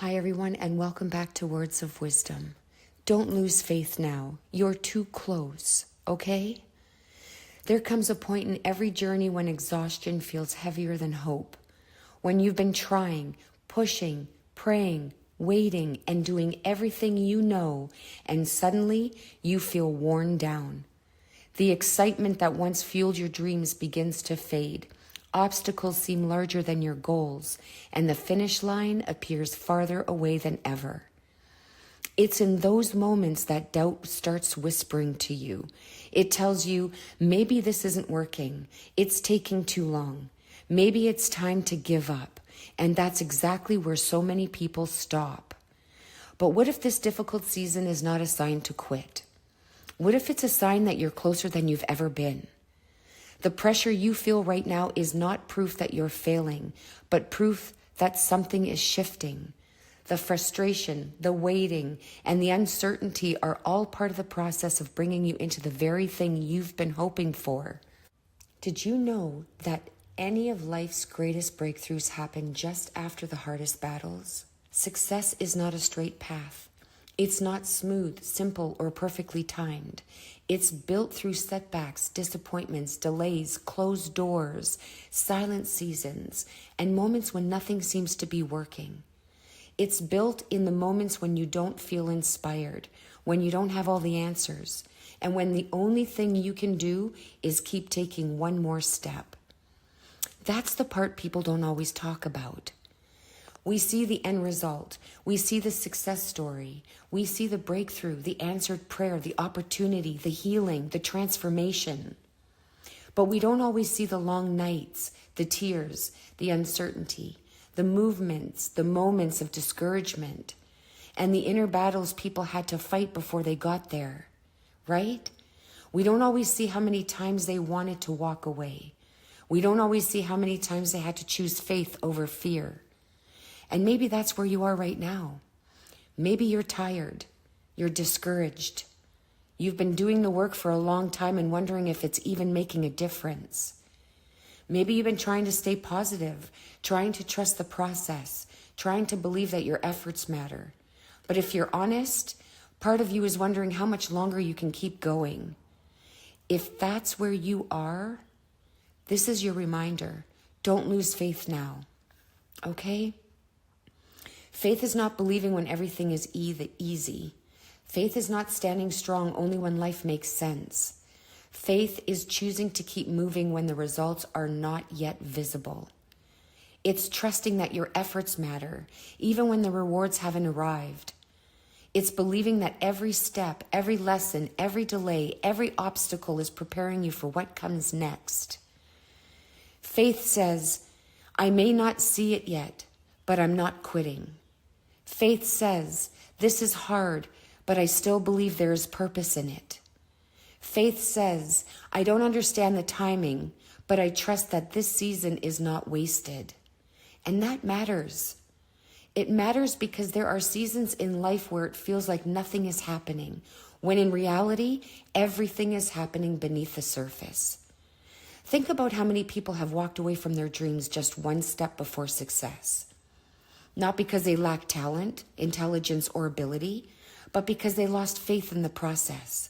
Hi, everyone, and welcome back to Words of Wisdom. Don't lose faith now. You're too close, okay? There comes a point in every journey when exhaustion feels heavier than hope. When you've been trying, pushing, praying, waiting, and doing everything you know, and suddenly you feel worn down. The excitement that once fueled your dreams begins to fade. Obstacles seem larger than your goals, and the finish line appears farther away than ever. It's in those moments that doubt starts whispering to you. It tells you, maybe this isn't working. It's taking too long. Maybe it's time to give up. And that's exactly where so many people stop. But what if this difficult season is not a sign to quit? What if it's a sign that you're closer than you've ever been? The pressure you feel right now is not proof that you're failing, but proof that something is shifting. The frustration, the waiting, and the uncertainty are all part of the process of bringing you into the very thing you've been hoping for. Did you know that any of life's greatest breakthroughs happen just after the hardest battles? Success is not a straight path. It's not smooth, simple, or perfectly timed. It's built through setbacks, disappointments, delays, closed doors, silent seasons, and moments when nothing seems to be working. It's built in the moments when you don't feel inspired, when you don't have all the answers, and when the only thing you can do is keep taking one more step. That's the part people don't always talk about. We see the end result. We see the success story. We see the breakthrough, the answered prayer, the opportunity, the healing, the transformation. But we don't always see the long nights, the tears, the uncertainty, the movements, the moments of discouragement, and the inner battles people had to fight before they got there, right? We don't always see how many times they wanted to walk away. We don't always see how many times they had to choose faith over fear. And maybe that's where you are right now. Maybe you're tired. You're discouraged. You've been doing the work for a long time and wondering if it's even making a difference. Maybe you've been trying to stay positive, trying to trust the process, trying to believe that your efforts matter. But if you're honest, part of you is wondering how much longer you can keep going. If that's where you are, this is your reminder. Don't lose faith now. Okay? Faith is not believing when everything is easy. Faith is not standing strong only when life makes sense. Faith is choosing to keep moving when the results are not yet visible. It's trusting that your efforts matter, even when the rewards haven't arrived. It's believing that every step, every lesson, every delay, every obstacle is preparing you for what comes next. Faith says, I may not see it yet, but I'm not quitting. Faith says, this is hard, but I still believe there is purpose in it. Faith says, I don't understand the timing, but I trust that this season is not wasted. And that matters. It matters because there are seasons in life where it feels like nothing is happening, when in reality, everything is happening beneath the surface. Think about how many people have walked away from their dreams just one step before success. Not because they lack talent, intelligence, or ability, but because they lost faith in the process.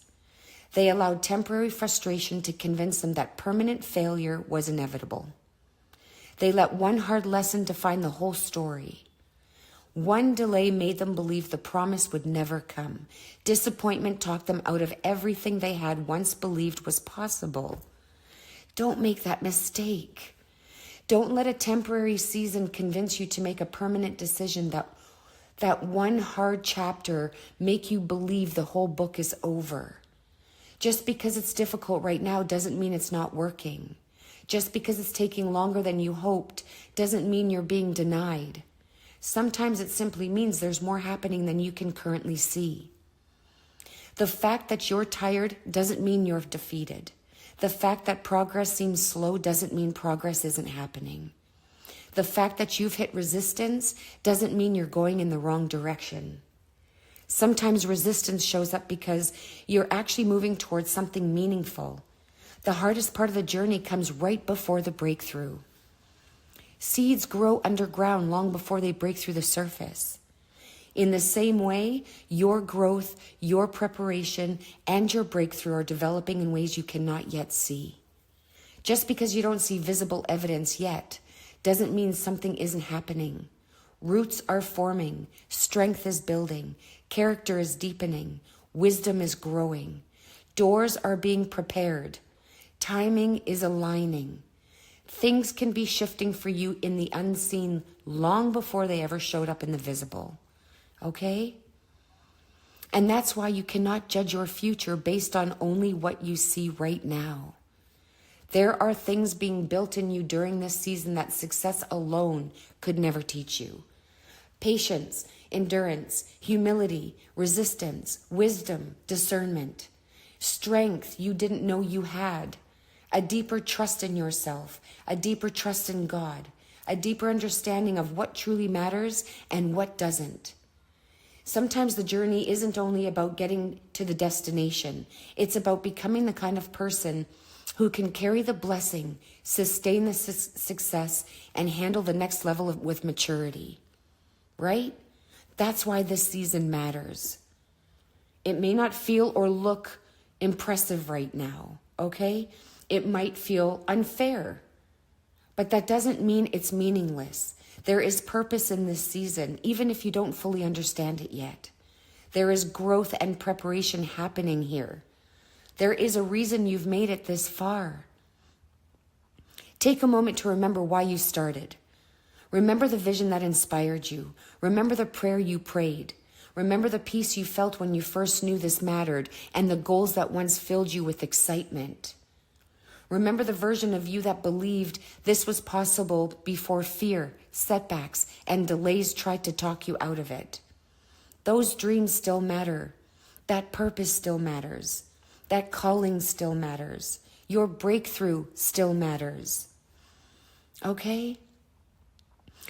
They allowed temporary frustration to convince them that permanent failure was inevitable. They let one hard lesson define the whole story. One delay made them believe the promise would never come. Disappointment talked them out of everything they had once believed was possible. Don't make that mistake. Don't let a temporary season convince you to make a permanent decision that one hard chapter make you believe the whole book is over. Just because it's difficult right now doesn't mean it's not working. Just because it's taking longer than you hoped doesn't mean you're being denied. Sometimes it simply means there's more happening than you can currently see. The fact that you're tired doesn't mean you're defeated. The fact that progress seems slow doesn't mean progress isn't happening. The fact that you've hit resistance doesn't mean you're going in the wrong direction. Sometimes resistance shows up because you're actually moving towards something meaningful. The hardest part of the journey comes right before the breakthrough. Seeds grow underground long before they break through the surface. In the same way, your growth, your preparation, and your breakthrough are developing in ways you cannot yet see. Just because you don't see visible evidence yet doesn't mean something isn't happening. Roots are forming, strength is building, character is deepening, wisdom is growing. Doors are being prepared. Timing is aligning. Things can be shifting for you in the unseen long before they ever showed up in the visible. Okay? And that's why you cannot judge your future based on only what you see right now. There are things being built in you during this season that success alone could never teach you. Patience, endurance, humility, resistance, wisdom, discernment, strength you didn't know you had, a deeper trust in yourself, a deeper trust in God, a deeper understanding of what truly matters and what doesn't. Sometimes the journey isn't only about getting to the destination. It's about becoming the kind of person who can carry the blessing, sustain the success, and handle the next level with maturity. Right? That's why this season matters. It may not feel or look impressive right now, okay? It might feel unfair, but that doesn't mean it's meaningless. There is purpose in this season, even if you don't fully understand it yet. There is growth and preparation happening here. There is a reason you've made it this far. Take a moment to remember why you started. Remember the vision that inspired you. Remember the prayer you prayed. Remember the peace you felt when you first knew this mattered and the goals that once filled you with excitement. Remember the version of you that believed this was possible before fear, setbacks, and delays tried to talk you out of it. Those dreams still matter. That purpose still matters. That calling still matters. Your breakthrough still matters. Okay?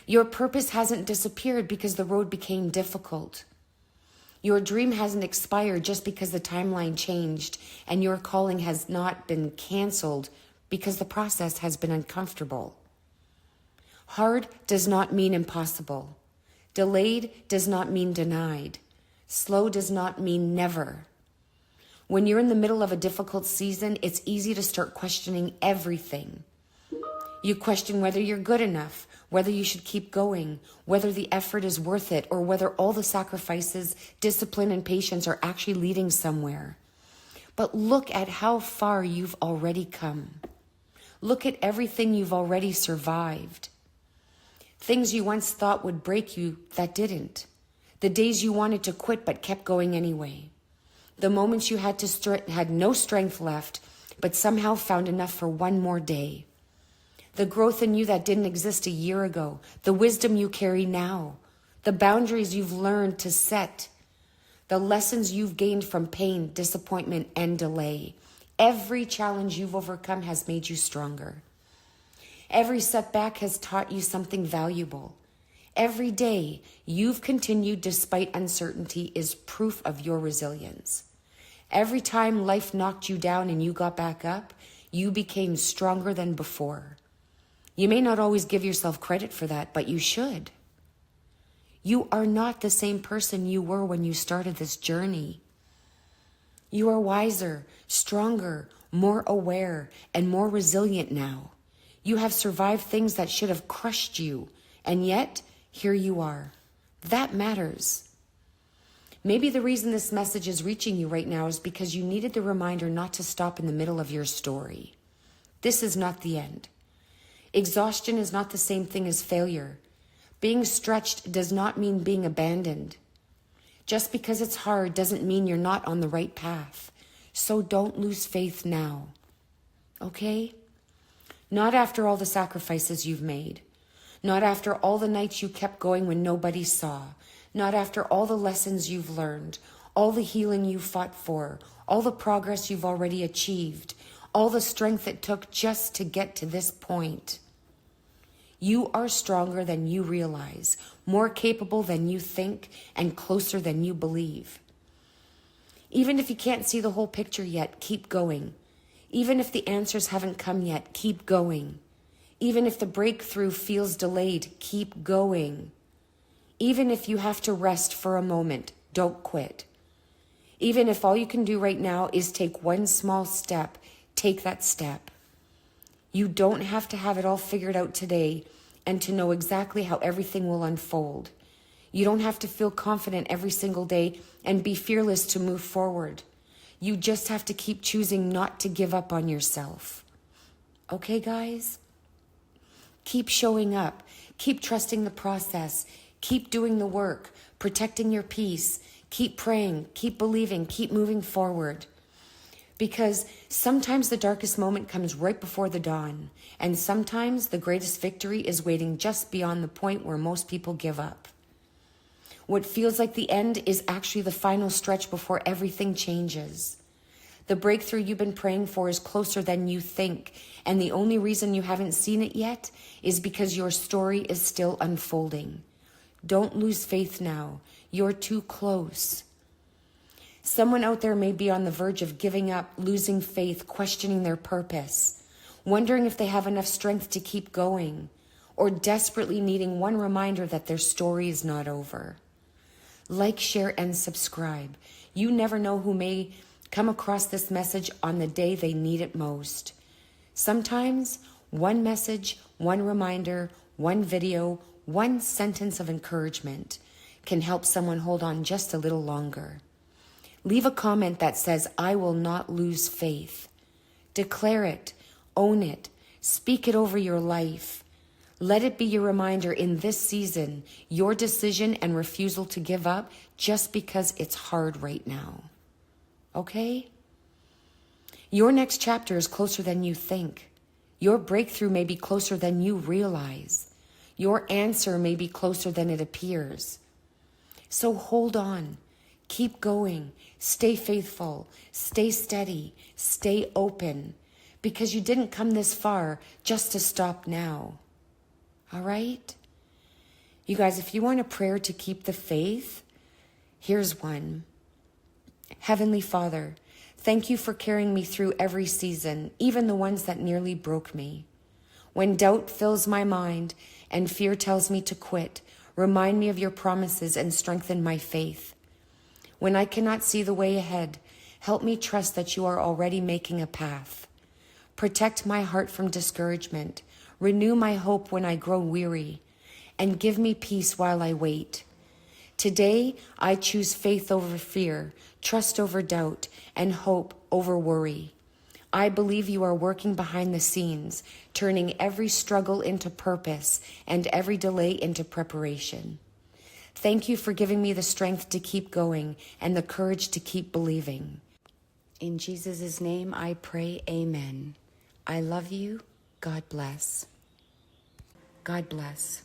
Your purpose hasn't disappeared because the road became difficult. Your dream hasn't expired just because the timeline changed, and your calling has not been canceled because the process has been uncomfortable. Hard does not mean impossible. Delayed does not mean denied. Slow does not mean never. When you're in the middle of a difficult season, it's easy to start questioning everything. You question whether you're good enough, whether you should keep going, whether the effort is worth it, or whether all the sacrifices, discipline, and patience are actually leading somewhere. But look at how far you've already come. Look at everything you've already survived. Things you once thought would break you that didn't. The days you wanted to quit but kept going anyway. The moments you had no strength left, but somehow found enough for one more day. The growth in you that didn't exist a year ago, the wisdom you carry now, the boundaries you've learned to set, the lessons you've gained from pain, disappointment, and delay. Every challenge you've overcome has made you stronger. Every setback has taught you something valuable. Every day you've continued despite uncertainty is proof of your resilience. Every time life knocked you down and you got back up, you became stronger than before. You may not always give yourself credit for that, but you should. You are not the same person you were when you started this journey. You are wiser, stronger, more aware, and more resilient now. You have survived things that should have crushed you, and yet here you are. That matters. Maybe the reason this message is reaching you right now is because you needed the reminder not to stop in the middle of your story. This is not the end. Exhaustion is not the same thing as failure. Being stretched does not mean being abandoned. Just because it's hard doesn't mean you're not on the right path. So don't lose faith now. Okay? Not after all the sacrifices you've made. Not after all the nights you kept going when nobody saw. Not after all the lessons you've learned, all the healing you fought for, all the progress you've already achieved, all the strength it took just to get to this point. You are stronger than you realize, more capable than you think, and closer than you believe. Even if you can't see the whole picture yet, keep going. Even if the answers haven't come yet, keep going. Even if the breakthrough feels delayed, keep going. Even if you have to rest for a moment, don't quit. Even if all you can do right now is take one small step, take that step. You don't have to have it all figured out today and to know exactly how everything will unfold. You don't have to feel confident every single day and be fearless to move forward. You just have to keep choosing not to give up on yourself. Okay, guys? Keep showing up. Keep trusting the process. Keep doing the work, protecting your peace. Keep praying, keep believing, keep moving forward. Because sometimes the darkest moment comes right before the dawn, and sometimes the greatest victory is waiting just beyond the point where most people give up. What feels like the end is actually the final stretch before everything changes. The breakthrough you've been praying for is closer than you think, and the only reason you haven't seen it yet is because your story is still unfolding. Don't lose faith now. You're too close. Someone out there may be on the verge of giving up, losing faith, questioning their purpose, wondering if they have enough strength to keep going, or desperately needing one reminder that their story is not over. Like, share, and subscribe. You never know who may come across this message on the day they need it most. Sometimes one message, one reminder, one video, one sentence of encouragement can help someone hold on just a little longer. Leave a comment that says, "I will not lose faith." Declare it, own it, speak it over your life. Let it be your reminder in this season, your decision and refusal to give up just because it's hard right now. Okay? Your next chapter is closer than you think. Your breakthrough may be closer than you realize. Your answer may be closer than it appears. So hold on, keep going, stay faithful, stay steady, stay open, because you didn't come this far just to stop now. All right? You guys, if you want a prayer to keep the faith, here's one. Heavenly Father, thank you for carrying me through every season, even the ones that nearly broke me. When doubt fills my mind and fear tells me to quit, remind me of your promises and strengthen my faith. When I cannot see the way ahead, help me trust that you are already making a path. Protect my heart from discouragement. Renew my hope when I grow weary, and give me peace while I wait. Today, I choose faith over fear, trust over doubt, and hope over worry. I believe you are working behind the scenes, turning every struggle into purpose and every delay into preparation. Thank you for giving me the strength to keep going and the courage to keep believing. In Jesus' name I pray, amen. I love you. God bless. God bless.